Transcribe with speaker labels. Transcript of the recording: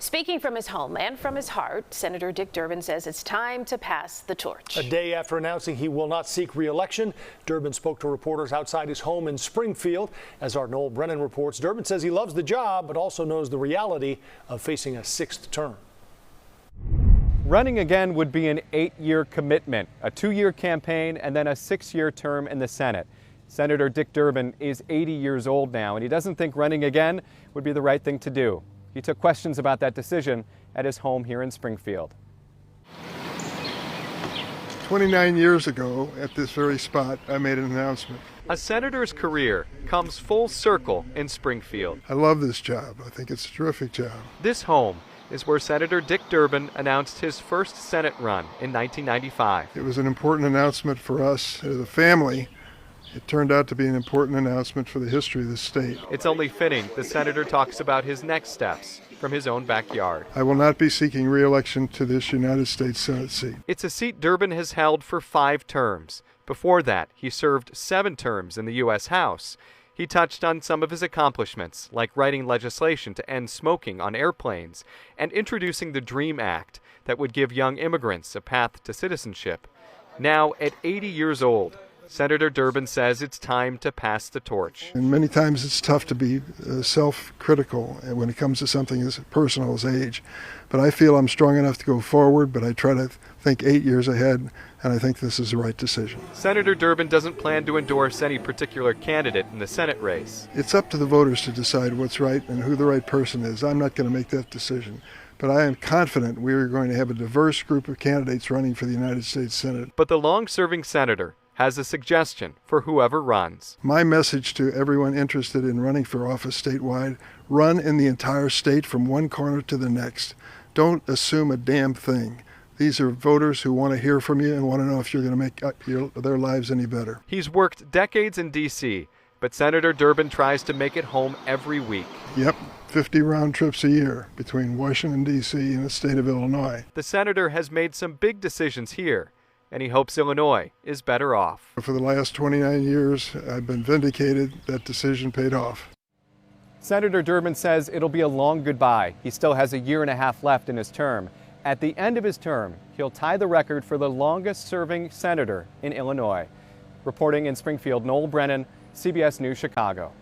Speaker 1: Speaking from his home and from his heart, Senator Dick Durbin says it's time to pass the torch.
Speaker 2: A day after announcing he will not seek re-election, Durbin spoke to reporters outside his home in Springfield. As our Noel Brennan reports, Durbin says he loves the job, but also knows the reality of facing a sixth term.
Speaker 3: Running again would be an 8-year commitment, a 2-year campaign, and then a 6-year term in the Senate. Senator Dick Durbin is 80 years old now, and he doesn't think running again would be the right thing to do. He took questions about that decision at his home here in Springfield.
Speaker 4: 29 years ago, at this very spot, I made an announcement.
Speaker 3: A senator's career comes full circle in Springfield.
Speaker 4: I love this job. I think it's a terrific job.
Speaker 3: This home is where Senator Dick Durbin announced his first Senate run in 1995.
Speaker 4: It was an important announcement for us as a family. It turned out to be an important announcement for the history of the state.
Speaker 3: It's only fitting the senator talks about his next steps from his own backyard.
Speaker 4: I will not be seeking re-election to this United States Senate seat.
Speaker 3: It's a seat Durbin has held for 5 terms. Before that, he served 7 terms in the U.S. House. He touched on some of his accomplishments, like writing legislation to end smoking on airplanes and introducing the DREAM Act that would give young immigrants a path to citizenship. Now, at 80 years old, Senator Durbin says it's time to pass the torch.
Speaker 4: And many times it's tough to be self-critical when it comes to something as personal as age. But I feel I'm strong enough to go forward, but I try to think 8 years ahead, and I think this is the right decision.
Speaker 3: Senator Durbin doesn't plan to endorse any particular candidate in the Senate race.
Speaker 4: It's up to the voters to decide what's right and who the right person is. I'm not going to make that decision. But I am confident we are going to have a diverse group of candidates running for the United States Senate.
Speaker 3: But the long-serving senator has a suggestion for whoever runs.
Speaker 4: My message to everyone interested in running for office statewide: run in the entire state from one corner to the next. Don't assume a damn thing. These are voters who want to hear from you and want to know if you're going to make their lives any better.
Speaker 3: He's worked decades in D.C., but Senator Durbin tries to make it home every week.
Speaker 4: Yep, 50 round trips a year between Washington, D.C. and the state of Illinois.
Speaker 3: The senator has made some big decisions here, and he hopes Illinois is better off.
Speaker 4: For the last 29 years, I've been vindicated. That decision paid off.
Speaker 3: Senator Durbin says it'll be a long goodbye. He still has a year and a half left in his term. At the end of his term, he'll tie the record for the longest-serving senator in Illinois. Reporting in Springfield, Noel Brennan, CBS News, Chicago.